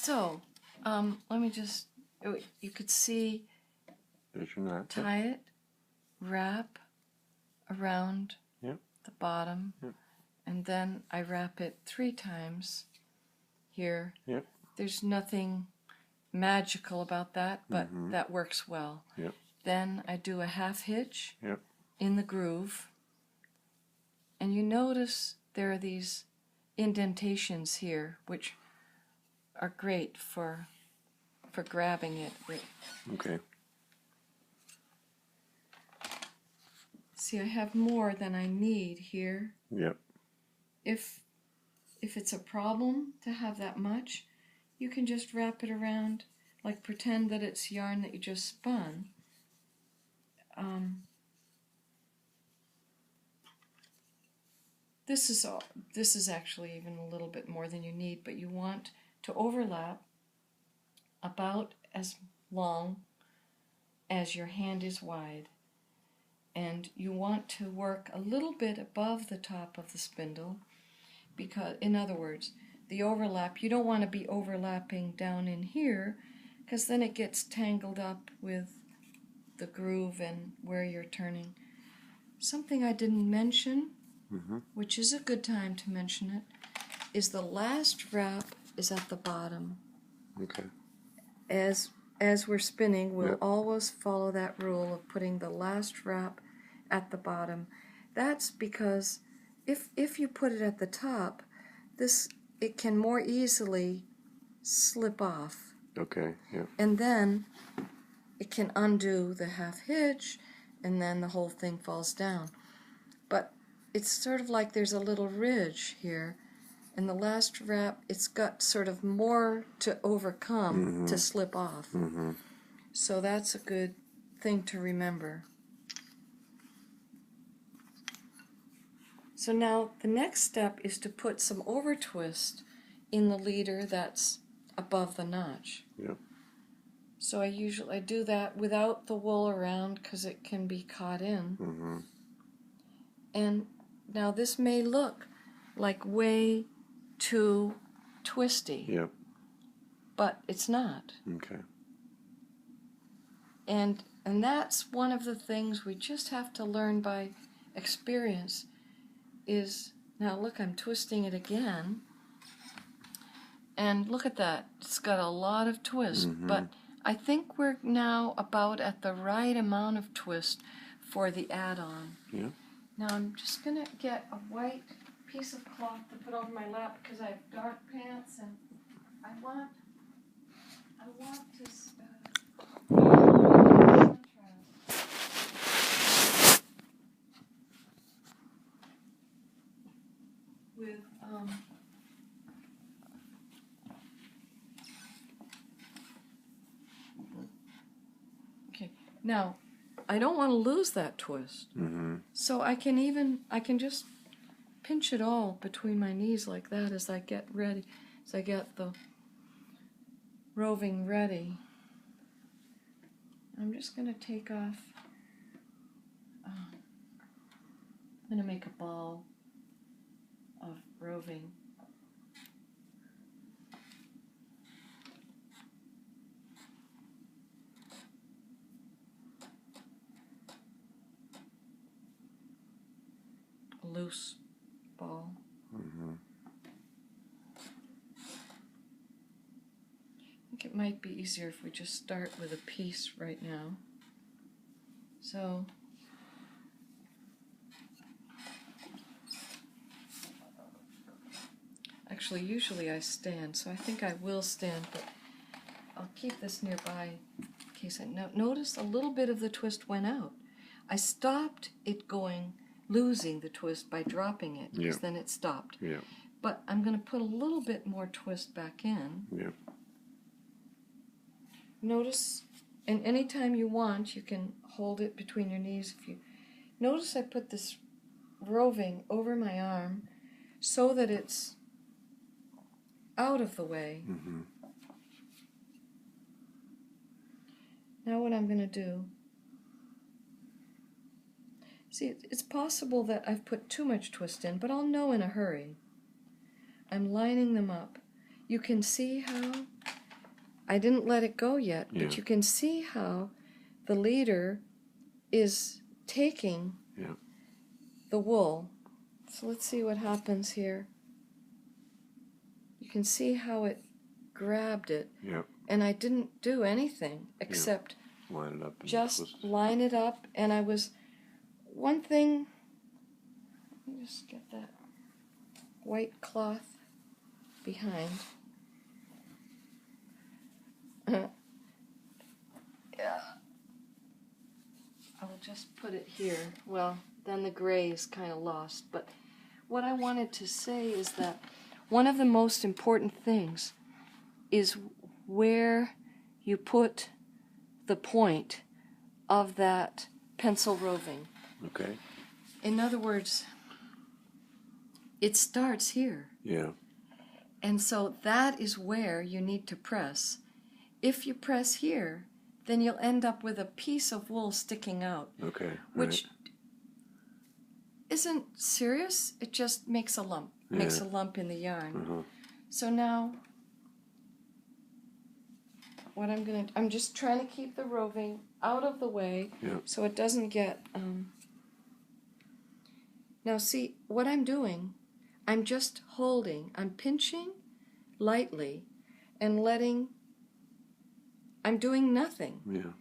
So, let me just, you could see, There's your knot. tie it, wrap around Yep. the bottom, Yep. and then I wrap it 3 times here. Yep. There's nothing magical about that, but Mhm. that works well. Yep. Then I do a half hitch Yep. in the groove, and you notice there are these indentations here, which are great for grabbing it. Okay. See, I have more than I need here. Yep. If it's a problem to have that much, you can just wrap it around, like pretend that it's yarn that you just spun. This is actually even a little bit more than you need, but you want to overlap about as long as your hand is wide. And you want to work a little bit above the top of the spindle, because, in other words, the overlap, you don't want to be overlapping down in here, because then it gets tangled up with the groove and where you're turning. Something I didn't mention, which is a good time to mention it, is the last wrap is at the bottom. Okay. As we're spinning, we'll Yep. always follow that rule of putting the last wrap at the bottom. That's because if you put it at the top, it can more easily slip off. Okay. Yep. And then it can undo the half hitch, and then the whole thing falls down. But it's sort of like there's a little ridge here, and the last wrap, it's got sort of more to overcome to slip off. So that's a good thing to remember. So now the next step is to put some over twist in the leader that's above the notch. Yep. So I do that without the wool around because it can be caught in. And now this may look like way too twisty, Yep. but it's not. Okay. And that's one of the things we just have to learn by experience is, now look, I'm twisting it again, and look at that, it's got a lot of twist, but I think we're now about at the right amount of twist for the add-on. Yeah. Now I'm just going to get a white piece of cloth to put over my lap because I have dark pants, and I want to contrast with okay, now I don't want to lose that twist, so I can just pinch it all between my knees like that as I get ready, as I get the roving ready. I'm just going to take off, I'm going to make a ball of roving. A loose ball. I think it might be easier if we just start with a piece right now. So actually, usually I stand, so I think I will stand, but I'll keep this nearby in case I notice a little bit of the twist went out. I stopped it losing the twist by dropping it, because then it stopped. Yeah. But I'm going to put a little bit more twist back in. Yeah. Notice, and anytime you want, you can hold it between your knees. If you notice, I put this roving over my arm so that it's out of the way. Now what I'm going to do, see, it's possible that I've put too much twist in, but I'll know in a hurry. I'm lining them up. you can see how I didn't let it go yet, Yeah. but you can see how the leader is taking Yeah. the wool. So let's see what happens here. You can see how it grabbed it, Yep. and I didn't do anything except Line it up. And just twist. line it up, and I was, one thing, let me just get that white cloth behind. Yeah. I'll just put it here. Well, then the gray is kind of lost, but what I wanted to say is that one of the most important things is where you put the point of that pencil roving. Okay. In other words, it starts here. Yeah. And so that is where you need to press. If you press here, then you'll end up with a piece of wool sticking out, Okay. which isn't serious. It just makes a lump, makes a lump in the yarn. Uh-huh. So now, what I'm just trying to keep the roving out of the way, Yeah. so it doesn't get, now see, what I'm doing, I'm just holding, I'm pinching lightly and letting, I'm doing nothing. Yeah.